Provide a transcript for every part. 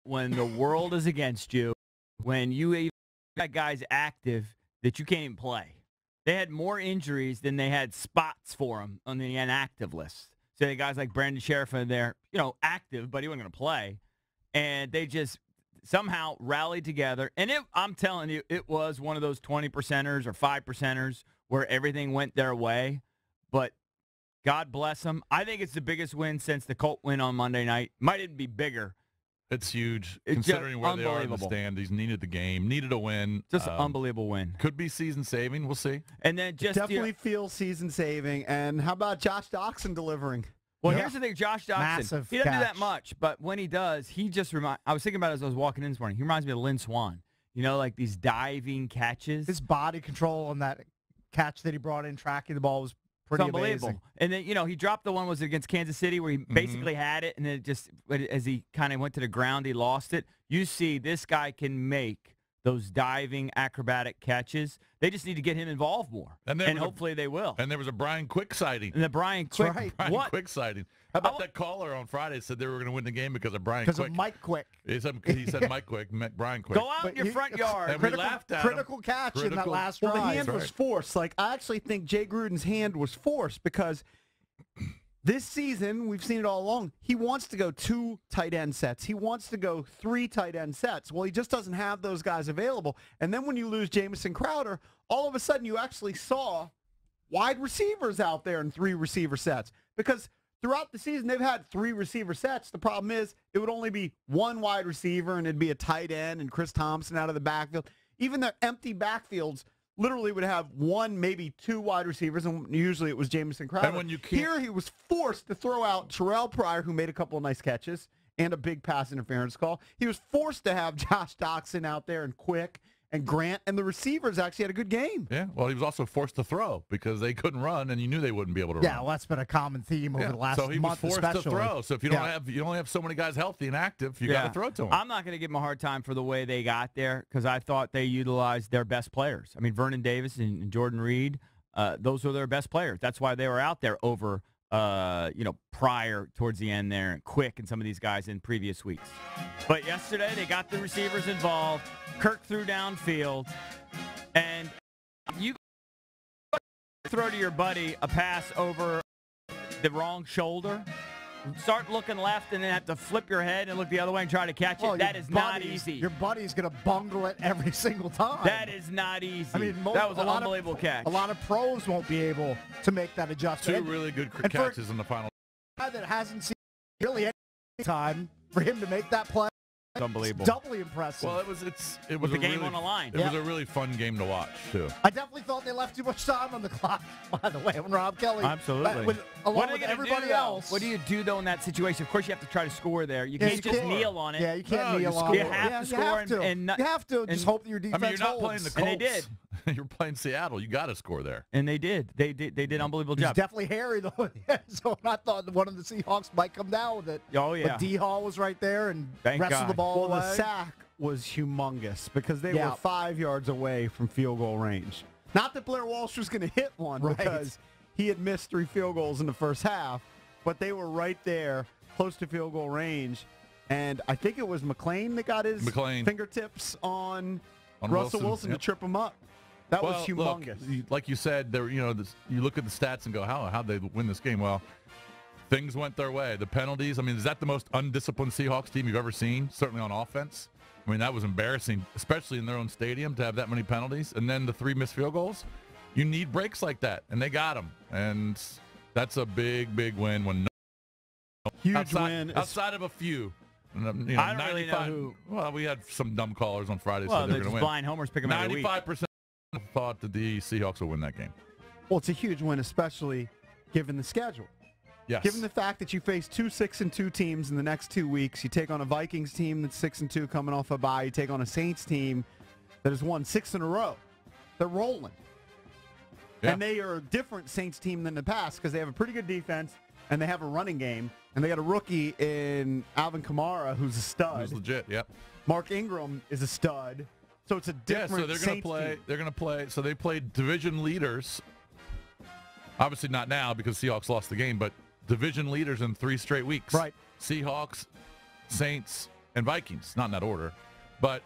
when the world is against you, when you got guys active that you can't even play. They had more injuries than they had spots for them on the inactive list. So the guys like Brandon Sheriff in there, active, but he wasn't going to play. And they just somehow rallied together. And I'm telling you, it was one of those 20%ers or 5%ers where everything went their way. But God bless them. I think it's the biggest win since the Colt win on Monday night. Might even be bigger. It's huge, considering where they are in the standings. Needed the game, needed a win. Just an unbelievable win. Could be season-saving. We'll see. And then just definitely feels season-saving. And how about Josh Doctson delivering? Well, here's the thing, Josh Doctson. Massive he doesn't do catch. that much, but when he does, he just I was thinking about it as I was walking in this morning. He reminds me of Lynn Swan. Like these diving catches. His body control on that catch that he brought in, tracking the ball, was pretty unbelievable. amazing. And then, he dropped the one, was it against Kansas City, where he basically had it, and then it just, as he kind of went to the ground, he lost it. You see, this guy can make those diving acrobatic catches. They just need to get him involved more, and hopefully they will. And there was a Brian Quick sighting. And the Brian Quick. Right. Brian Quick sighting. How about that caller on Friday said they were going to win the game because of Brian Quick? Because of Mike Quick. He said Mike Quick, Brian Quick. Go out in your front yard. And we laughed at critical him. catch in that last Well, drive. the hand was forced. I actually think Jay Gruden's hand was forced because this season, we've seen it all along, he wants to go 2 tight end sets. He wants to go 3 tight end sets. Well, he just doesn't have those guys available. And then when you lose Jamison Crowder, all of a sudden you actually saw wide receivers out there in 3 receiver sets. Because throughout the season, they've had 3 receiver sets. The problem is it would only be 1 wide receiver, and it'd be a tight end and Chris Thompson out of the backfield. Even their empty backfields literally would have 1, maybe 2 wide receivers, and usually it was Jamison Crowder. And when you Here he was forced to throw out Terrell Pryor, who made a couple of nice catches, and a big pass interference call. He was forced to have Josh Doctson out there and Quick and Grant, and the receivers actually had a good game. Yeah, well, he was also forced to throw because they couldn't run, and you knew they wouldn't be able to run. Yeah, well, that's been a common theme over the last month, so he was forced especially. to throw. So if you you only have so many guys healthy and active, you got to throw to them. I'm not going to give them a hard time for the way they got there because I thought they utilized their best players. I mean, Vernon Davis and Jordan Reed, those were their best players. That's why they were out there over, Pryor towards the end there, and Quick and some of these guys in previous weeks. But yesterday they got the receivers involved. Kirk threw downfield, and you throw to your buddy a pass over the wrong shoulder. Start looking left and then have to flip your head and look the other way and try to catch it. That is not easy. Your buddy's going to bungle it every single time. That is not easy. I mean, that was an unbelievable catch. A lot of pros won't be able to make that adjustment. 2 really good catches in the final. A guy that hasn't seen really any time for him to make that play. Unbelievable. It's doubly impressive. Well, it was With the game on the line. It was a really fun game to watch too. I definitely thought they left too much time on the clock, by the way, when Rob Kelly. Absolutely. Along with everybody else. What do you do, though, in that situation? Of course, you have to try to score there. You can't just kneel on it. Yeah, you can't kneel on it. You have to score. You have to. Just hope that your defense you're not holds. playing the Colts. And they did. You're playing Seattle. You got to score there. And they did. They did an unbelievable job. It's definitely hairy, though. So I thought one of the Seahawks might come down with it. Oh, yeah. But D-Hall was right there and Thank wrestled God. the ball Well, away. the sack was humongous because they were 5 yards away from field goal range. Not that Blair Walsh was going to hit one because he had missed 3 field goals in the first half, but they were right there, close to field goal range. And I think it was McLean that got his fingertips on Russell Wilson to trip him up. That was humongous. Look, like you said, there. You look at the stats and go, how'd they win this game? Well, things went their way. The penalties. I mean, is that the most undisciplined Seahawks team you've ever seen? Certainly on offense. I mean, that was embarrassing, especially in their own stadium, to have that many penalties. And then the 3 missed field goals. You need breaks like that, and they got them. And that's a big, big win. Huge win. Outside of a few. I don't really know who. Well, we had some dumb callers on Friday. Well, so they're just going to win. blind homers pick them every week. 95% thought that the Seahawks will win that game. Well, it's a huge win, especially given the schedule. Yes. Given the fact that you face 2 6-2 teams in the next 2 weeks, you take on a Vikings team that's 6-2 coming off a bye. You take on a Saints team that has won 6 in a row. They're rolling. Yeah. And they are a different Saints team than the past because they have a pretty good defense and they have a running game. And they got a rookie in Alvin Kamara who's a stud. Who's legit, yep. Mark Ingram is a stud. So it's a different so they're going to play. team. They're going to play. So they played division leaders. Obviously not now because Seahawks lost the game, but division leaders in 3 straight weeks. Right. Seahawks, Saints, and Vikings. Not in that order. But,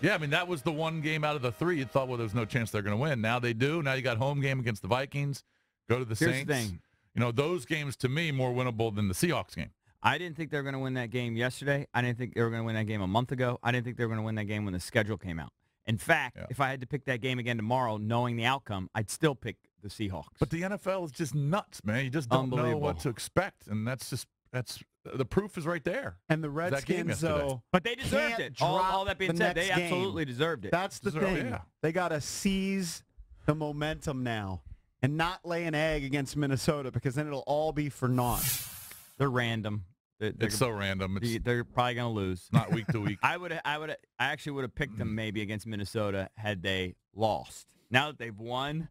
yeah, I mean, that was the one game out of the three you thought, well, there's no chance they're going to win. Now they do. Now you got home game against the Vikings. Go to the Here's Saints. The thing. You know, those games, to me, more winnable than the Seahawks game. I didn't think they were going to win that game yesterday. I didn't think they were going to win that game a month ago. I didn't think they were going to win that game when the schedule came out. In fact, if I had to pick that game again tomorrow, knowing the outcome, I'd still pick the Seahawks. But the NFL is just nuts, man. You just don't know what to expect, and that's the proof is right there. And the Redskins, though, but they deserved it. All that being said, they absolutely deserved it. That's the thing. Yeah. They got to seize the momentum now and not lay an egg against Minnesota, because then it'll all be for naught. They're random. It's so random. They're probably going to lose. Not week to week. I actually would have picked them maybe against Minnesota had they lost. Now that they've won,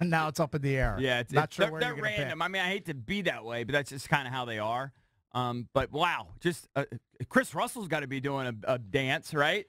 now it's up in the air. Yeah, not sure where they're you're gonna random. pick. I mean, I hate to be that way, but that's just kind of how they are. But wow, just Chris Russell's got to be doing a dance, right?